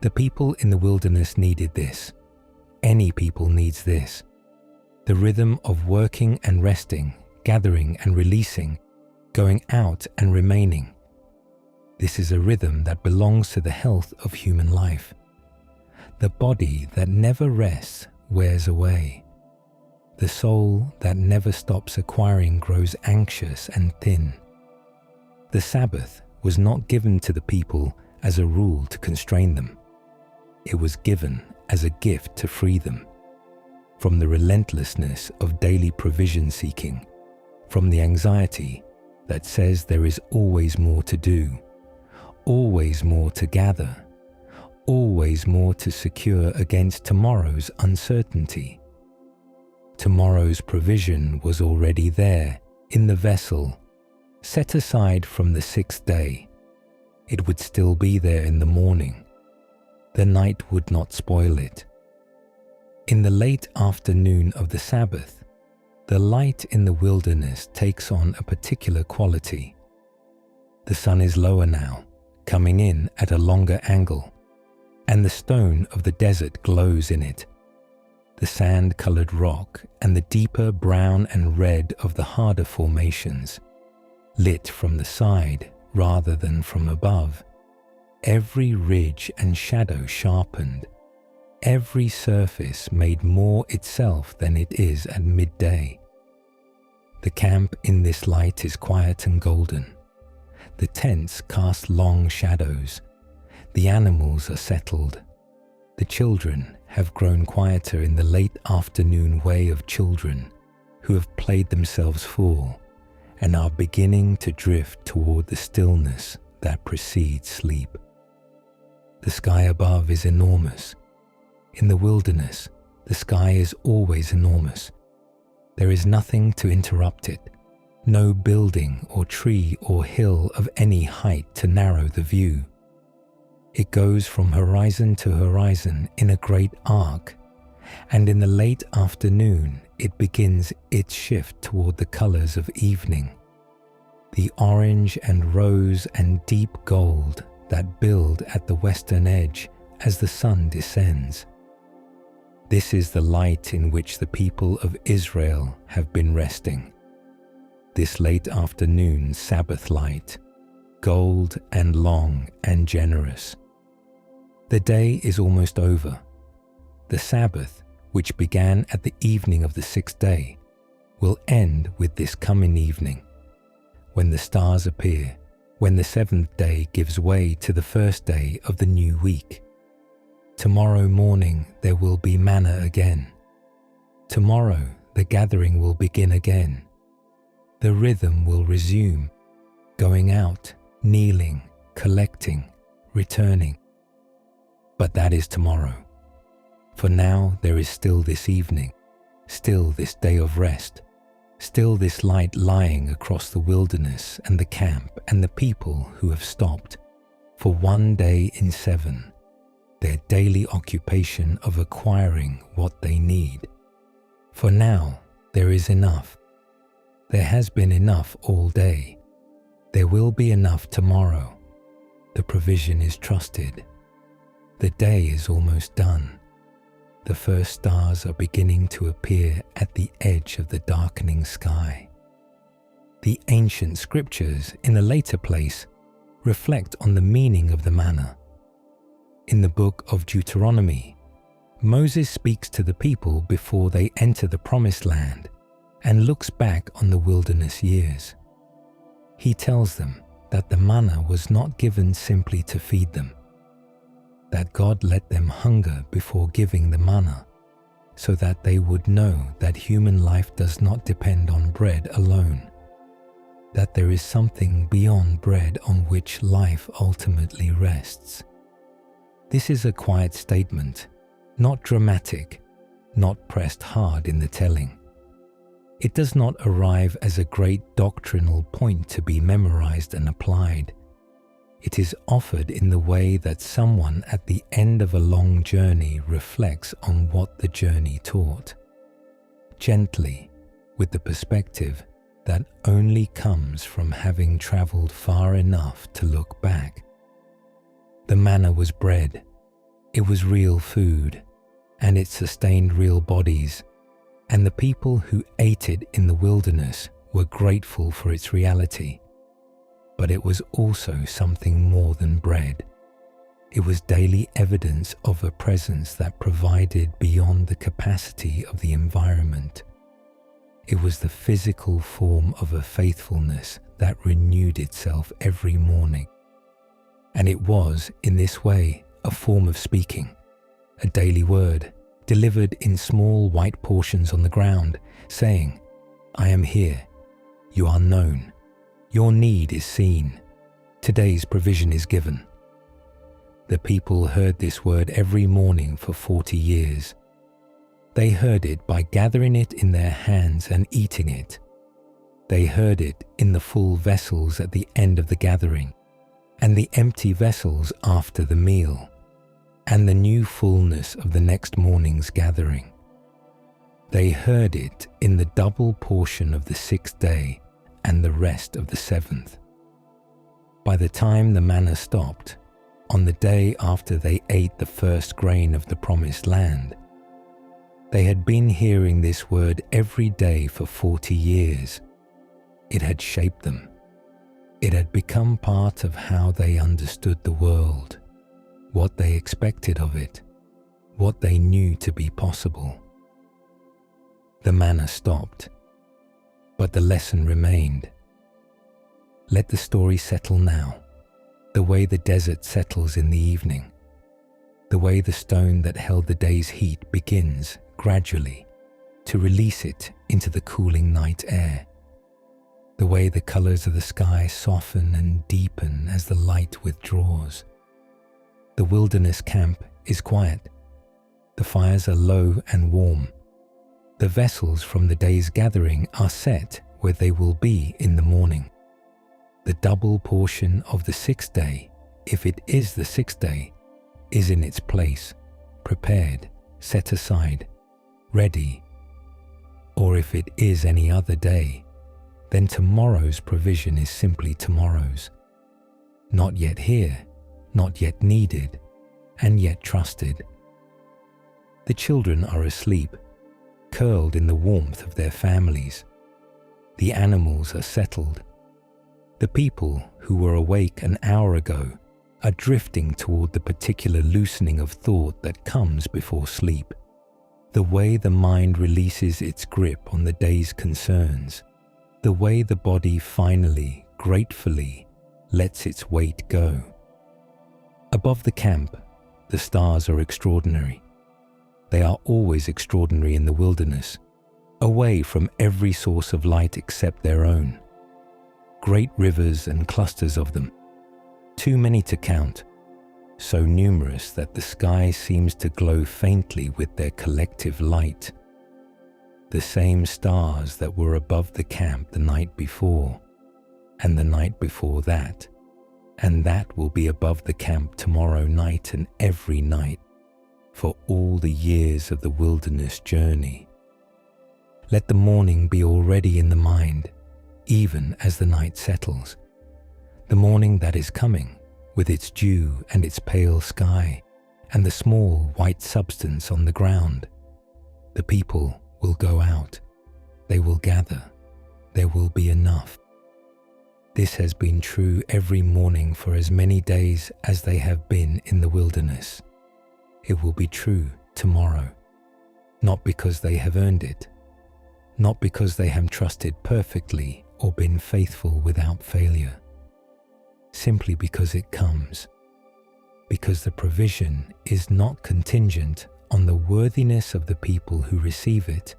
The people in the wilderness needed this. Any people needs this. The rhythm of working and resting, gathering and releasing, going out and remaining. This is a rhythm that belongs to the health of human life. The body that never rests wears away. The soul that never stops acquiring grows anxious and thin. The Sabbath was not given to the people as a rule to constrain them. It was given as a gift to free them from the relentlessness of daily provision seeking, from the anxiety that says there is always more to do, always more to gather, always more to secure against tomorrow's uncertainty. Tomorrow's provision was already there in the vessel, set aside from the sixth day. It would still be there in the morning. The night would not spoil it. In the late afternoon of the Sabbath, the light in the wilderness takes on a particular quality. The sun is lower now, coming in at a longer angle, and the stone of the desert glows in it. The sand-colored rock and the deeper brown and red of the harder formations, lit from the side rather than from above, every ridge and shadow sharpened, every surface made more itself than it is at midday. The camp in this light is quiet and golden. The tents cast long shadows. The animals are settled. The children have grown quieter in the late afternoon way of children who have played themselves full and are beginning to drift toward the stillness that precedes sleep. The sky above is enormous. In the wilderness, the sky is always enormous. There is nothing to interrupt it, no building or tree or hill of any height to narrow the view. It goes from horizon to horizon in a great arc, and in the late afternoon it begins its shift toward the colors of evening, the orange and rose and deep gold that build at the western edge as the sun descends. This is the light in which the people of Israel have been resting. This late afternoon Sabbath light, gold and long and generous. The day is almost over. The Sabbath, which began at the evening of the sixth day, will end with this coming evening, when the stars appear, when the seventh day gives way to the first day of the new week. Tomorrow morning there will be manna again. Tomorrow the gathering will begin again. The rhythm will resume, going out, kneeling, collecting, returning. But that is tomorrow. For now there is still this evening, still this day of rest, still this light lying across the wilderness and the camp and the people who have stopped for one day in 7, their daily occupation of acquiring what they need. For now there is enough. There has been enough all day. There will be enough tomorrow. The provision is trusted. The day is almost done. The first stars are beginning to appear at the edge of the darkening sky. The ancient scriptures in a later place reflect on the meaning of the manna. In the book of Deuteronomy, Moses speaks to the people before they enter the promised land and looks back on the wilderness years. He tells them that the manna was not given simply to feed them, that God let them hunger before giving the manna, so that they would know that human life does not depend on bread alone, that there is something beyond bread on which life ultimately rests. This is a quiet statement, not dramatic, not pressed hard in the telling. It does not arrive as a great doctrinal point to be memorized and applied. It is offered in the way that someone at the end of a long journey reflects on what the journey taught, gently, with the perspective that only comes from having traveled far enough to look back. The manna was bread, it was real food, and it sustained real bodies, and the people who ate it in the wilderness were grateful for its reality. But it was also something more than bread. It was daily evidence of a presence that provided beyond the capacity of the environment. It was the physical form of a faithfulness that renewed itself every morning. And it was, in this way, a form of speaking, a daily word, delivered in small white portions on the ground, saying, "I am here. You are known. Your need is seen. Today's provision is given." The people heard this word every morning for 40 years. They heard it by gathering it in their hands and eating it. They heard it in the full vessels at the end of the gathering, and the empty vessels after the meal, and the new fullness of the next morning's gathering. They heard it in the double portion of the 6th day and the rest of the 7th. By the time the manna stopped, on the day after they ate the first grain of the promised land, they had been hearing this word every day for 40 years. It had shaped them. It had become part of how they understood the world, what they expected of it, what they knew to be possible. The manna stopped, but the lesson remained. Let the story settle now, the way the desert settles in the evening, the way the stone that held the day's heat begins, gradually, to release it into the cooling night air, the way the colors of the sky soften and deepen as the light withdraws. The wilderness camp is quiet. The fires are low and warm. The vessels from the day's gathering are set where they will be in the morning. The double portion of the 6th day, if it is the 6th day, is in its place, prepared, set aside, ready. Or if it is any other day, then tomorrow's provision is simply tomorrow's. Not yet here, not yet needed, and yet trusted. The children are asleep, curled in the warmth of their families. The animals are settled. The people who were awake an hour ago are drifting toward the particular loosening of thought that comes before sleep, the way the mind releases its grip on the day's concerns, the way the body finally, gratefully, lets its weight go. Above the camp, the stars are extraordinary. They are always extraordinary in the wilderness. away from every source of light except their own. Great rivers and clusters of them, too many to count, so numerous that the sky seems to glow faintly with their collective light. The same stars that were above the camp the night before, and the night before that, and that will be above the camp tomorrow night and every night, for all the years of the wilderness journey. Let the morning be already in the mind, even as the night settles. The morning that is coming, with its dew and its pale sky, and the small white substance on the ground. The people will go out. They will gather. There will be enough. This has been true every morning for as many days as they have been in the wilderness. It will be true tomorrow, not because they have earned it, not because they have trusted perfectly or been faithful without failure, simply because it comes, because the provision is not contingent on the worthiness of the people who receive it,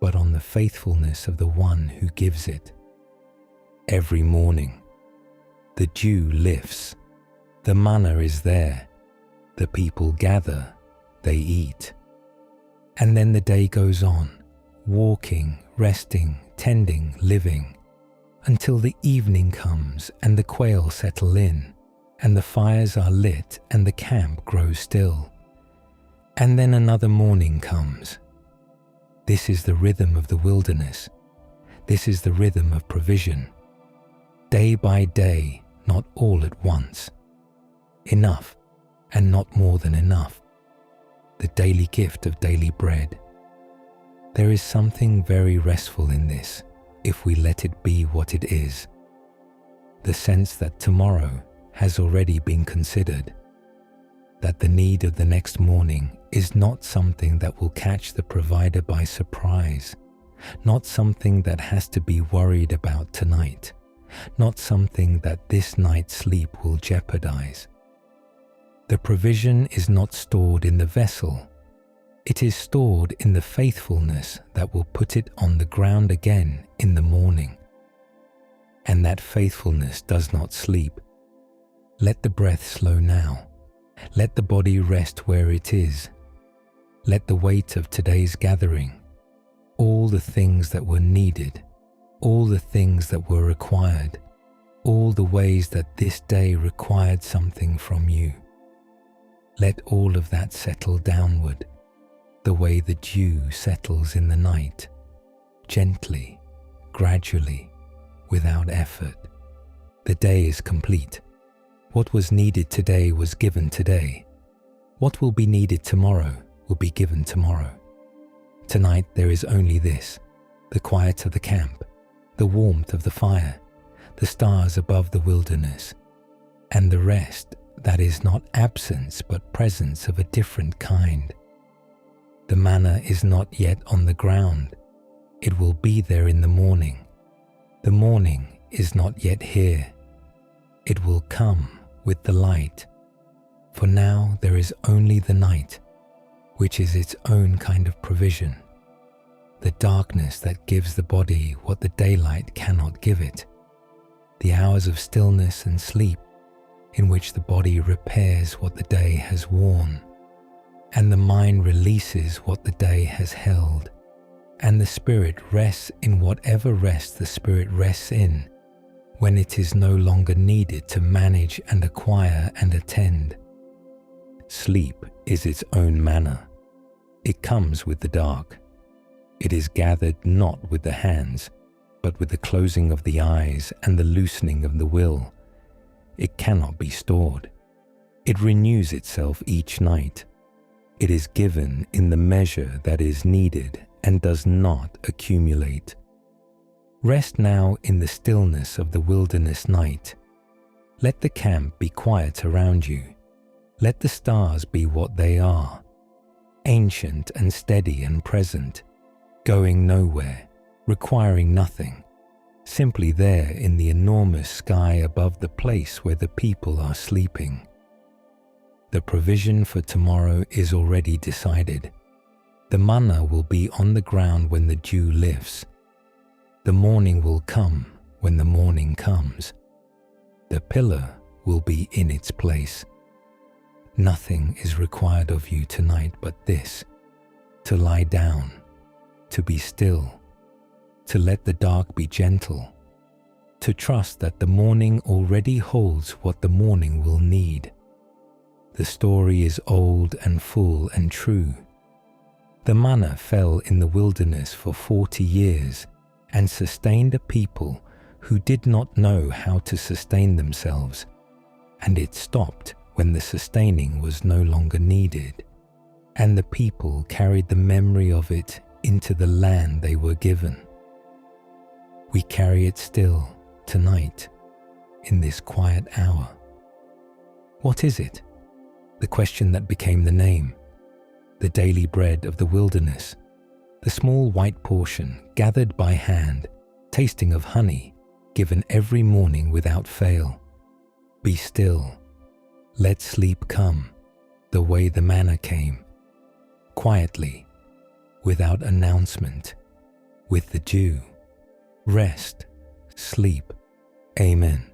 but on the faithfulness of the one who gives it. Every morning, the dew lifts, the manna is there, the people gather, they eat. And then the day goes on, walking, resting, tending, living, until the evening comes and the quail settle in, and the fires are lit and the camp grows still. And then another morning comes. This is the rhythm of the wilderness. This is the rhythm of provision. Day by day, not all at once. Enough, and not more than enough. The daily gift of daily bread. There is something very restful in this, if we let it be what it is. The sense that tomorrow has already been considered. That the need of the next morning is not something that will catch the provider by surprise, not something that has to be worried about tonight, not something that this night's sleep will jeopardize. The provision is not stored in the vessel. It is stored in the faithfulness that will put it on the ground again in the morning. And that faithfulness does not sleep. Let the breath slow now. Let the body rest where it is. Let the weight of today's gathering, all the things that were needed, all the things that were required, all the ways that this day required something from you. Let all of that settle downward, the way the dew settles in the night, gently, gradually, without effort. The day is complete. What was needed today was given today. What will be needed tomorrow will be given tomorrow. Tonight there is only this, the quiet of the camp, the warmth of the fire, the stars above the wilderness, and the rest that is not absence but presence of a different kind. The manna is not yet on the ground. It will be there in the morning. The morning is not yet here. It will come with the light. For now there is only the night, which is its own kind of provision. The darkness that gives the body what the daylight cannot give it. The hours of stillness and sleep in which the body repairs what the day has worn, and the mind releases what the day has held, and the spirit rests in whatever rest the spirit rests in, when it is no longer needed to manage and acquire and attend. Sleep is its own manna. It comes with the dark. It is gathered not with the hands, but with the closing of the eyes and the loosening of the will. It cannot be stored. It renews itself each night. It is given in the measure that is needed and does not accumulate. Rest now in the stillness of the wilderness night. Let the camp be quiet around you. Let the stars be what they are, ancient and steady and present, going nowhere, requiring nothing, simply there in the enormous sky above the place where the people are sleeping. The provision for tomorrow is already decided. The manna will be on the ground when the dew lifts. The morning will come when the morning comes. The pillar will be in its place. Nothing is required of you tonight but this: to lie down, to be still, to let the dark be gentle, to trust that the morning already holds what the morning will need. The story is old and full and true. The manna fell in the wilderness for 40 years and sustained a people who did not know how to sustain themselves, and it stopped when the sustaining was no longer needed, and the people carried the memory of it into the land they were given. We carry it still tonight, in this quiet hour. What is it? The question that became the name. The daily bread of the wilderness, the small white portion gathered by hand, tasting of honey, given every morning without fail. Be still. Let sleep come, the way the manna came, quietly, without announcement, with the dew. Rest, sleep. Amen.